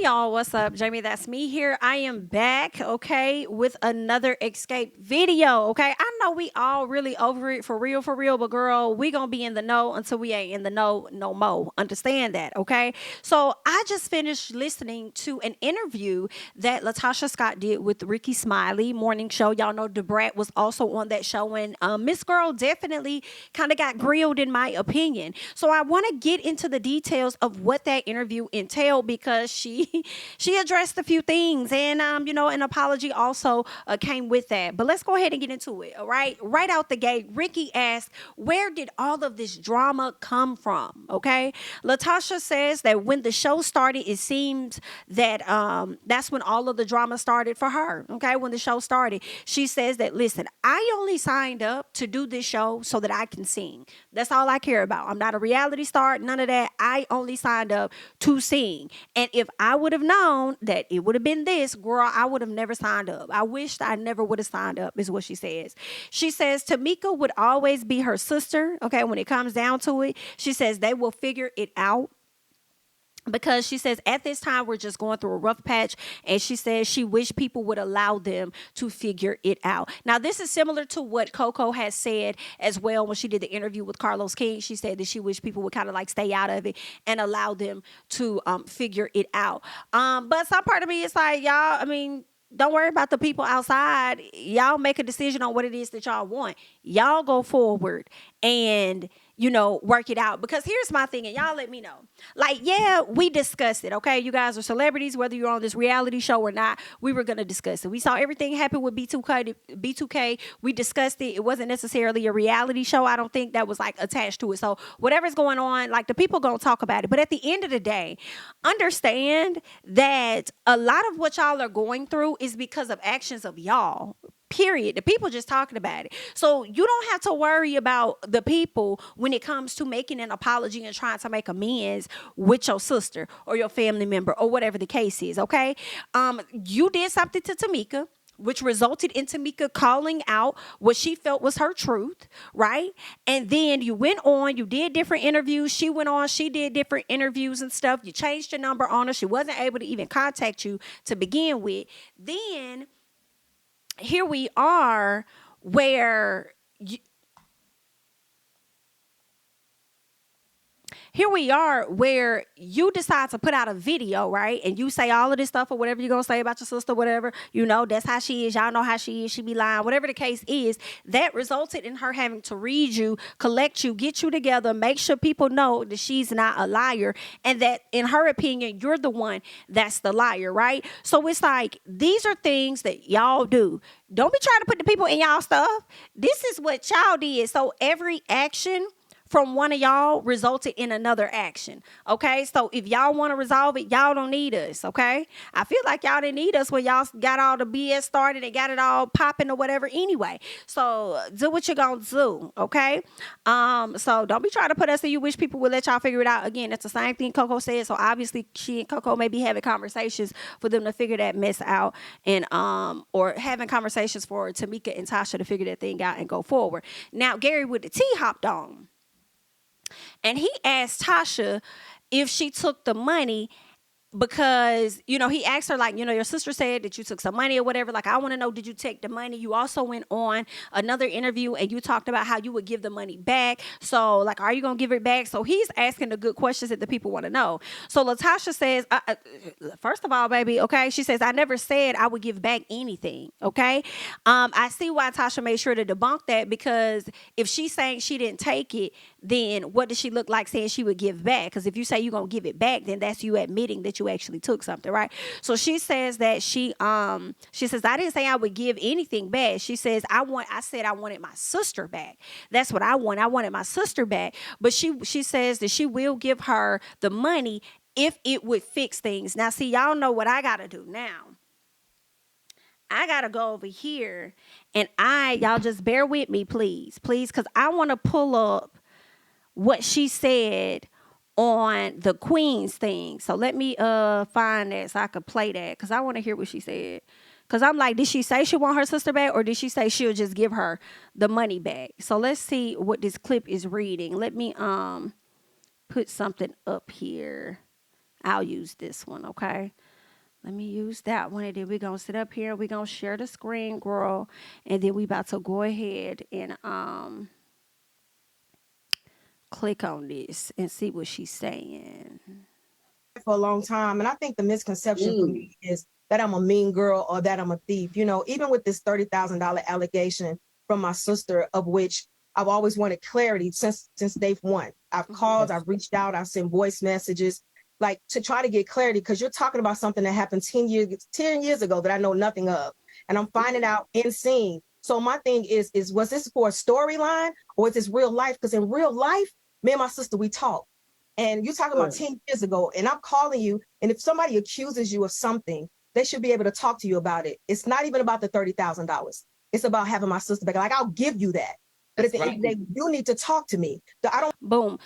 y'all, what's up? Jamie, that's me here. I am back, okay, with another Xscape video, okay? I know we all really over it for real, but girl, we gonna be in the know until we ain't in the know no more. Understand that, okay? So I just finished listening to an interview that LaTocha Scott did with Ricky Smiley morning show. Y'all know Brat was also on that show, and Miss Girl definitely kind of got grilled in my opinion. So I want to get into the details of what that interview entailed because she addressed a few things, and an apology also came with that. But let's go ahead and get into it. All right out the gate, Ricky asked, where did all of this drama come from? Okay, LaTocha says that when the show started, it seems that that's when all of the drama started for her. Okay, when the show started, she says that, listen, I only signed up to do this show so that I can sing. That's all I care about. I'm not a reality star, none of that. I only signed up to sing. And if I would have known that it would have been this, girl, I would have never signed up. I wished I never would have signed up, is what she says. She says Tamika would always be her sister, okay, when it comes down to it. She says they will figure it out. Because she says at this time we're just going through a rough patch, and she says she wished people would allow them to figure it out. Now this is similar to what Coco has said as well when she did the interview with Carlos King. She said that she wished people would kind of like stay out of it and allow them to figure it out. But some part of me is like, y'all, I mean, don't worry about the people outside. Y'all make a decision on what it is that y'all want. Y'all go forward and work it out. Because here's my thing, and y'all let me know. Like, yeah, we discussed it, okay? You guys are celebrities, whether you're on this reality show or not, we were going to discuss it. We saw everything happen with B2K. We discussed it. It wasn't necessarily a reality show. I don't think that was like attached to it. So whatever's going on, like the people going to talk about it. But at the end of the day, understand that a lot of what y'all are going through is because of actions of y'all. Period. The people just talking about it. So you don't have to worry about the people when it comes to making an apology and trying to make amends with your sister or your family member or whatever the case is, okay? You did something to Tamika, which resulted in Tamika calling out what she felt was her truth, right? And then you went on, you did different interviews. She went on, she did different interviews and stuff. You changed your number on her. She wasn't able to even contact you to begin with. Then here we are where you decide to put out a video, right? And you say all of this stuff or whatever you're going to say about your sister, whatever, that's how she is. Y'all know how she is. She be lying, whatever the case is. That resulted in her having to read you, collect you, get you together, make sure people know that she's not a liar. And that in her opinion, you're the one that's the liar, right? So it's like, these are things that y'all do. Don't be trying to put the people in y'all stuff. This is what y'all did. So every action from one of y'all resulted in another action, okay? So if y'all want to resolve it, y'all don't need us, okay? I feel like y'all didn't need us when y'all got all the BS started and got it all popping or whatever anyway. So do what you're going to do, okay? So don't be trying to put us in. You wish people would let y'all figure it out. Again, that's the same thing Coco said. So obviously she and Coco may be having conversations for them to figure that mess out, and or having conversations for Tamika and Tasha to figure that thing out and go forward. Now, Gary with the T hopped on. And he asked Tasha if she took the money because, he asked her, like, your sister said that you took some money or whatever. Like, I want to know, did you take the money? You also went on another interview and you talked about how you would give the money back. So, like, are you going to give it back? So he's asking the good questions that the people want to know. So LaTocha says, first of all, baby, okay, she says, I never said I would give back anything, okay? I see why Tasha made sure to debunk that, because if she's saying she didn't take it, then what does she look like saying she would give back? Because if you say you're going to give it back, then that's you admitting that you actually took something, right? So she says that she says, I didn't say I would give anything back. She says, I said I wanted my sister back. That's what I want. I wanted my sister back. But she says that she will give her the money if it would fix things. Now, see, y'all know what I got to do now. I got to go over here and y'all just bear with me, please, because I want to pull up what she said on the Queen's thing. So let me find that so I could play that, because I want to hear what she said. Because I'm like, did she say she want her sister back, or did she say she'll just give her the money back? So let's see what this clip is reading. Let me put something up here. I'll use this one, okay? Let me use that one, and then we're gonna sit up here and we're gonna share the screen, girl. And then we about to go ahead and click on this and see what she's saying. For a long time, and I think the misconception for me is that I'm a mean girl or that I'm a thief. You know, even with this $30,000 allegation from my sister, of which I've always wanted clarity since day one. I've called, I've reached out, I've sent voice messages, like to try to get clarity, because you're talking about something that happened 10 years ago that I know nothing of, and I'm finding out in scene. So my thing is was this for a storyline or is this real life? Because in real life, me and my sister, we talk. And you're talking about 10 years ago, and I'm calling you. And if somebody accuses you of something, they should be able to talk to you about it. It's not even about the $30,000. It's about having my sister back. Like, I'll give you that. But at the end of the day, you need to talk to me. I don't. Boom.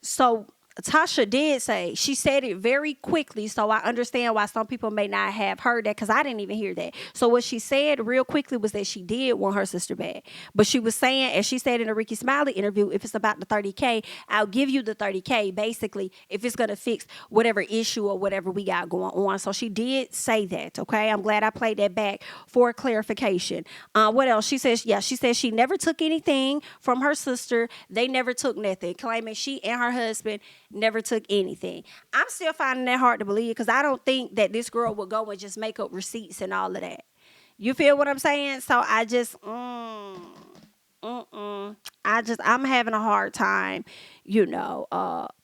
So Tasha did say, she said it very quickly, so I understand why some people may not have heard that, because I didn't even hear that. So what she said real quickly was that she did want her sister back. But she was saying, as she said in a Ricky Smiley interview, if it's about the 30K, I'll give you the 30K, basically, if it's going to fix whatever issue or whatever we got going on. So she did say that, okay? I'm glad I played that back for clarification. What else? She says, she says she never took anything from her sister. They never took nothing, claiming she and her husband never took anything. I'm still finding that hard to believe, because I don't think that this girl would go and just make up receipts and all of that. You feel what I'm saying? So I just, I'm having a hard time,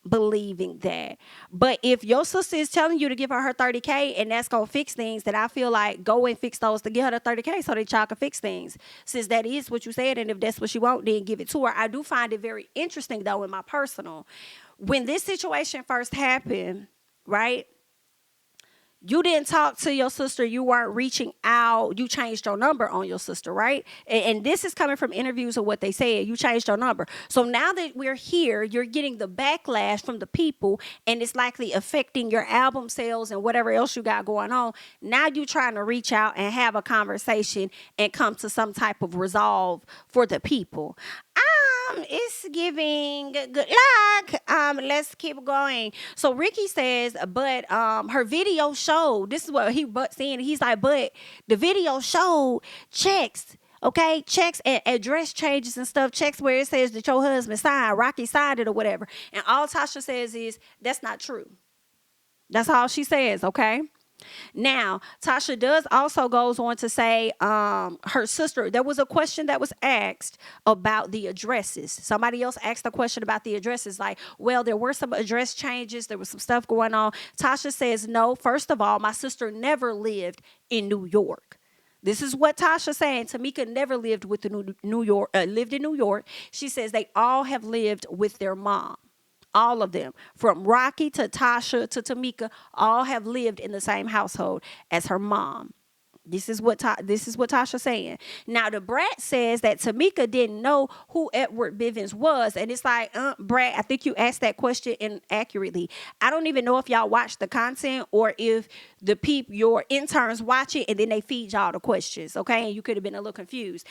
believing that. But if your sister is telling you to give her 30K and that's going to fix things, then I feel like go and fix those to get her the 30K so that y'all can fix things. Since that is what you said, and if that's what she want, then give it to her. I do find it very interesting, though, in my personal. When this situation first happened, right? You didn't talk to your sister. You weren't reaching out. You changed your number on your sister, right? And this is coming from interviews of what they said. You changed your number. So now that we're here, you're getting the backlash from the people, and it's likely affecting your album sales and whatever else you got going on. Now you're trying to reach out and have a conversation and come to some type of resolve for the people. It's giving good luck. Let's keep going. So Ricky says, but her video showed, this is what he saying. He's like, but the video showed checks. Okay, checks and address changes and stuff, checks where it says that your husband signed, Rocky signed it or whatever. And all Tasha says is, that's not true. That's all she says, okay? Now, Tasha does also goes on to say her sister, there was a question that was asked about the addresses. Somebody else asked a question about the addresses, like, well, there were some address changes. There was some stuff going on. Tasha says, no, first of all, my sister never lived in New York. This is what Tasha saying. Tamika never lived with lived in New York. She says they all have lived with their mom. All of them, from Rocky to Tasha to Tamika, all have lived in the same household as her mom. This is what Tasha's saying. Now, the Brat says that Tamika didn't know who Edward Bivens was. And it's like, Brat, I think you asked that question inaccurately. I don't even know if y'all watch the content or if your interns watch it and then they feed y'all the questions, okay? And you could have been a little confused.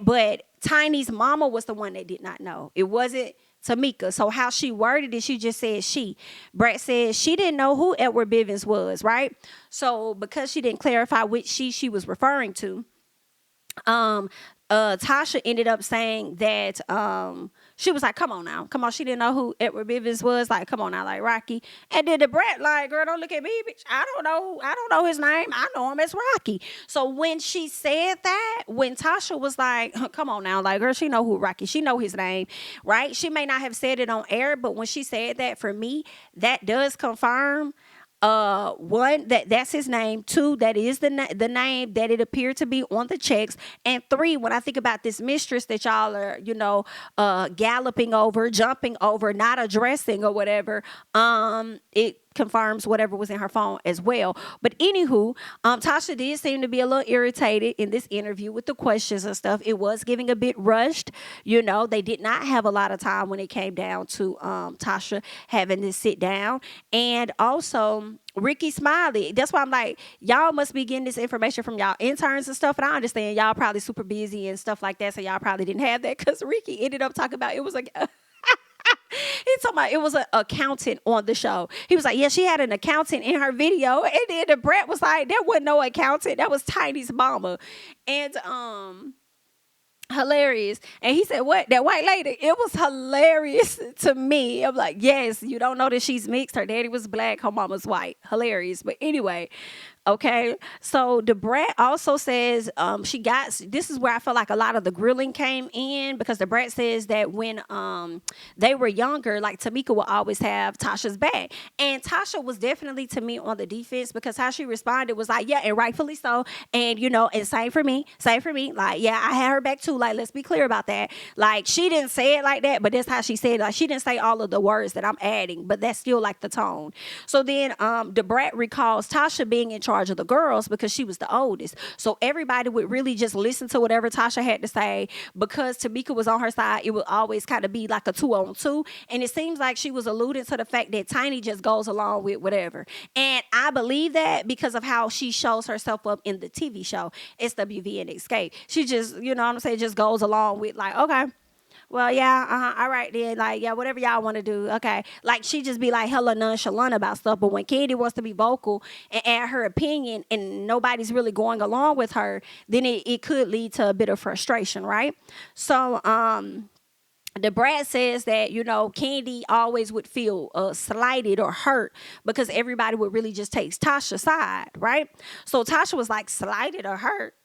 But Tiny's mama was the one that did not know. It wasn't Tamika. So how she worded it, she just said she. Brat said she didn't know who Edward Bivens was, right? So because she didn't clarify which she was referring to, Tasha ended up saying that she was like, come on now. Come on. She didn't know who Edward Bivens was. Like, come on now, like Rocky. And then the Brat, like, girl, don't look at me, bitch. I don't know his name. I know him as Rocky. So when she said that, when Tasha was like, come on now, like, girl, she know who Rocky. She know his name, right? She may not have said it on air, but when she said that, for me, that does confirm one, that's his name. Two, that is the name that it appeared to be on the checks. And three, when I think about this mistress that y'all are, galloping over, jumping over, not addressing or whatever, it confirms whatever was in her phone as well. But anywho, Tasha did seem to be a little irritated in this interview with the questions and stuff. It was giving a bit rushed. They did not have a lot of time when it came down to Tasha having to sit down. And also Ricky Smiley. That's why I'm like, y'all must be getting this information from y'all interns and stuff. And I understand y'all probably super busy and stuff like that. So y'all probably didn't have that, because Ricky ended up talking about, it was like He talking about it was an accountant on the show. He was like, yeah, she had an accountant in her video. And then the Brat was like, there wasn't no accountant. That was Tiny's mama. And hilarious. And he said, what? That white lady? It was hilarious to me. I'm like, yes, you don't know that she's mixed. Her daddy was black, her mama's white. Hilarious. But anyway, okay. So the Brat also says this is where I feel like a lot of the grilling came in, because the Brat says that when they were younger, like Tamika will always have Tasha's back. And Tasha was definitely, to me, on the defense, because how she responded was like, yeah, and rightfully so. And, and same for me. Like, yeah, I had her back too. Like, let's be clear about that. Like, she didn't say it like that, but that's how she said it. Like, she didn't say all of the words that I'm adding, but that's still like the tone. So then the Brat recalls Tasha being in charge of the girls because she was the oldest. So everybody would really just listen to whatever Tasha had to say, because Tamika was on her side. It would always kind of be like a 2-on-2. And it seems like she was alluding to the fact that Tiny just goes along with whatever. And I believe that because of how she shows herself up in the TV show, SWV and Xscape. She just, what I'm saying, just goes along with like, okay, well, yeah, all right then, like, yeah, whatever y'all want to do, okay. Like, she just be like hella nonchalant about stuff, but when Kandi wants to be vocal and add her opinion and nobody's really going along with her, then it could lead to a bit of frustration, right? So, the Brat says that, Kandi always would feel slighted or hurt because everybody would really just take Tasha's side, right? So Tasha was like, slighted or hurt?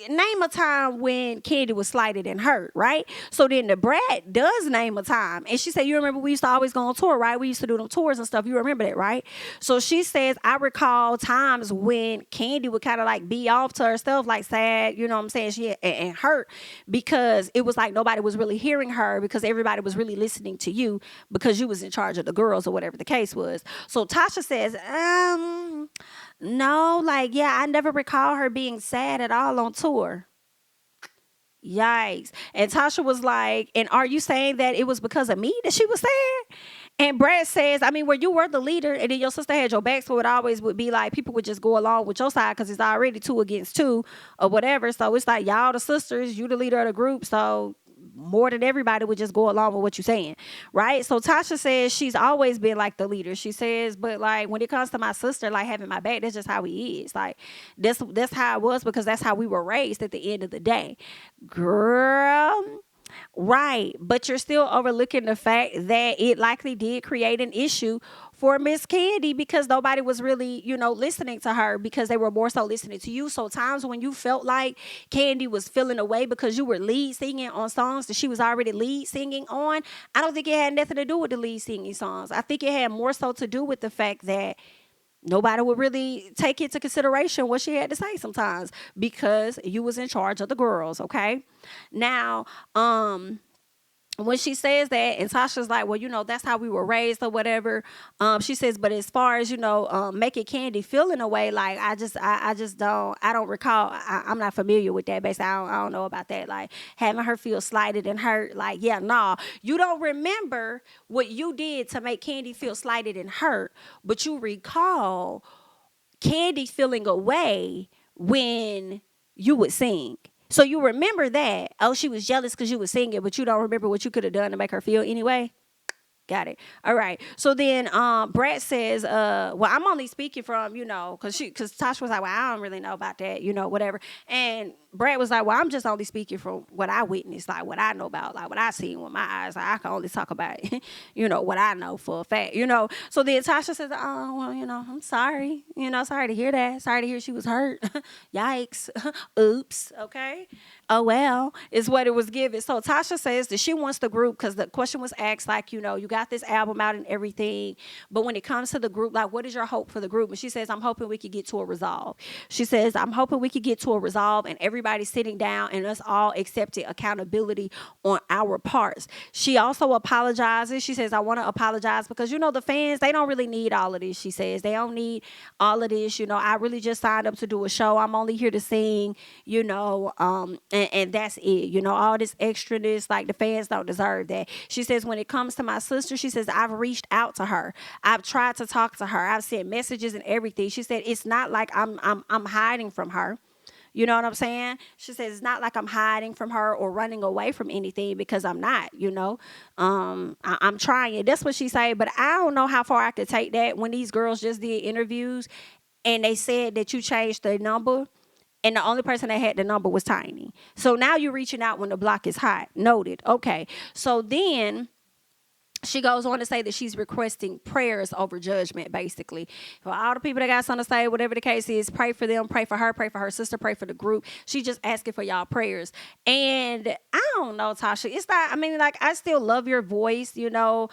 Name a time when Kandi was slighted and hurt, right? So then the Brat does name a time. And she said, you remember we used to always go on tour, right? We used to do them tours and stuff. You remember that, right? So she says, I recall times when Kandi would kind of like be off to herself, like sad, you know what I'm saying? She and hurt because it was like nobody was really hearing her because everybody was really listening to you because you was in charge of the girls or whatever the case was. So Tasha says, no, like, yeah, I never recall her being sad at all on tour. Yikes. And Tasha was like, and are you saying that it was because of me that she was sad? And Brat says, I mean, where you were the leader and then your sister had your back, so it always would be like people would just go along with your side because it's already 2 against 2 or whatever. So it's like, y'all the sisters, you the leader of the group, so more than everybody would just go along with what you're saying, right? So Tasha says she's always been like the leader. She says, but like when it comes to my sister, like having my back, that's just how he is. Like that's how it was because that's how we were raised at the end of the day. Girl, right. But you're still overlooking the fact that it likely did create an issue for Miss Kandi because nobody was really, listening to her because they were more so listening to you. So times when you felt like Kandi was feeling away because you were lead singing on songs that she was already lead singing on, I don't think it had nothing to do with the lead singing songs. I think it had more so to do with the fact that nobody would really take into consideration what she had to say sometimes because you was in charge of the girls, okay? Now, when she says that, and Tasha's like, well, that's how we were raised or whatever. She says, but as far as, making Kandi feel in a way, like, I don't recall. I'm not familiar with that. Basically, I don't know about that. Like having her feel slighted and hurt. Like, yeah, nah, you don't remember what you did to make Kandi feel slighted and hurt, but you recall Kandi feeling away when you would sing. So you remember that. Oh, she was jealous because you was singing, but you don't remember what you could have done to make her feel anyway. Got it. All right. So then Brat says, well, I'm only speaking from, because Tasha was like, well, I don't really know about that, whatever. And Brat was like, well, I'm just only speaking from what I witnessed, like what I know about, like what I seen with my eyes. Like, I can only talk about, what I know for a fact, So then Tasha says, oh, well, I'm sorry, sorry to hear that. Sorry to hear she was hurt. Yikes. Oops. Okay. Oh, well, is what it was given. So Tasha says that she wants the group because the question was asked, like, you got this album out and everything. But when it comes to the group, like, what is your hope for the group? And she says, I'm hoping we could get to a resolve. She says, I'm hoping we could get to a resolve and everybody sitting down and us all accepting accountability on our parts. She also apologizes. She says, I want to apologize because, the fans, they don't really need all of this. She says, they don't need all of this. I really just signed up to do a show. I'm only here to sing, and that's it. All this extraness, like the fans don't deserve that. She says, when it comes to my sister, she says, I've reached out to her. I've tried to talk to her. I've sent messages and everything. She said, it's not like I'm hiding from her. You know what I'm saying? She says, it's not like I'm hiding from her or running away from anything, because I'm not, you know. I'm trying. That's what she said. But I don't know how far I could take that when these girls just did interviews and they said that you changed the number. And the only person that had the number was Tiny. So now you're reaching out when the block is hot. Noted. Okay. So then she goes on to say that she's requesting prayers over judgment, basically. For all the people that got something to say, whatever the case is, pray for them, pray for her sister, pray for the group. She just asking for y'all prayers. And I don't know, Tasha. It's not, I mean, like, I still love your voice, you know.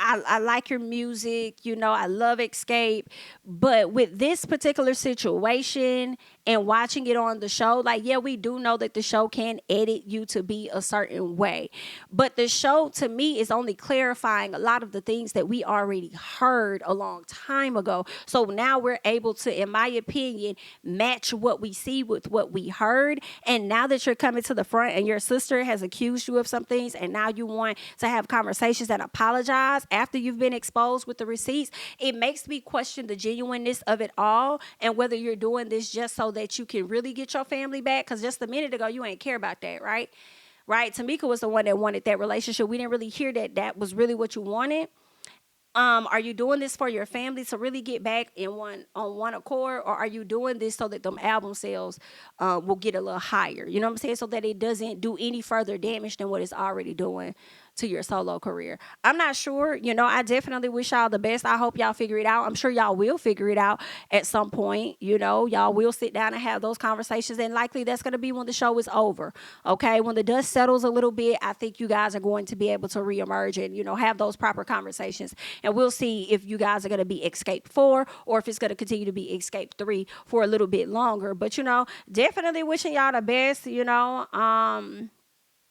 I like your music, you know, I love Xscape, but with this particular situation and watching it on the show, like, yeah, we do know that the show can edit you to be a certain way, but the show to me is only clarifying a lot of the things that we already heard a long time ago. So now we're able to, in my opinion, match what we see with what we heard. And now that you're coming to the front and your sister has accused you of some things, and now you want to have conversations and apologize after you've been exposed with the receipts, it makes me question the genuineness of it all and whether you're doing this just so that you can really get your family back. Because just a minute ago, you ain't care about that, right? Right? Tamika was the one that wanted that relationship. We didn't really hear that that was really what you wanted. Are you doing this for your family to really get back on one accord, or are you doing this so that them album sales will get a little higher? You know what I'm saying? So that it doesn't do any further damage than what it's already doing to your solo career. I'm not sure. You know, I definitely wish y'all the best. I hope y'all figure it out. I'm sure y'all will figure it out at some point. You know, y'all will sit down and have those conversations, and likely that's going to be when the show is over. Okay, when the dust settles a little bit, I think you guys are going to be able to reemerge and, you know, have those proper conversations. And we'll see if you guys are going to be Xscape 4 or if it's going to continue to be Xscape 3 for a little bit longer. But, you know, definitely wishing y'all the best, you know.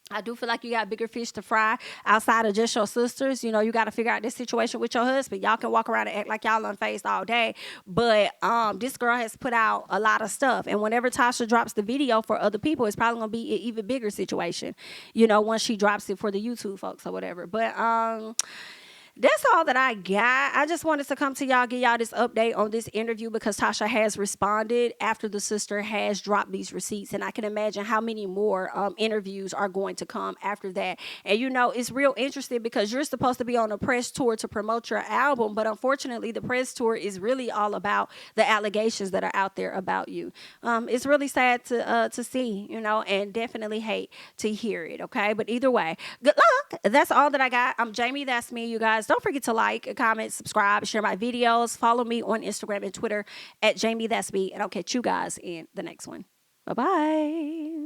I do feel like you got bigger fish to fry outside of just your sisters. You know, you got to figure out this situation with your husband. Y'all can walk around and act like y'all unfazed all day. But this girl has put out a lot of stuff. And whenever Tasha drops the video for other people, it's probably going to be an even bigger situation, you know, once she drops it for the YouTube folks or whatever. But that's all that I got. I just wanted to come to y'all, give y'all this update on this interview because Tasha has responded after the sister has dropped these receipts. And I can imagine how many more interviews are going to come after that. And, you know, it's real interesting because you're supposed to be on a press tour to promote your album. But unfortunately, the press tour is really all about the allegations that are out there about you. It's really sad to see, you know, and definitely hate to hear it. Okay. But either way, good luck. That's all that I got. I'm JamiThatsMe, you guys. Don't forget to like, comment, subscribe, share my videos. Follow me on Instagram and Twitter at JamiThatsMe. And I'll catch you guys in the next one. Bye-bye.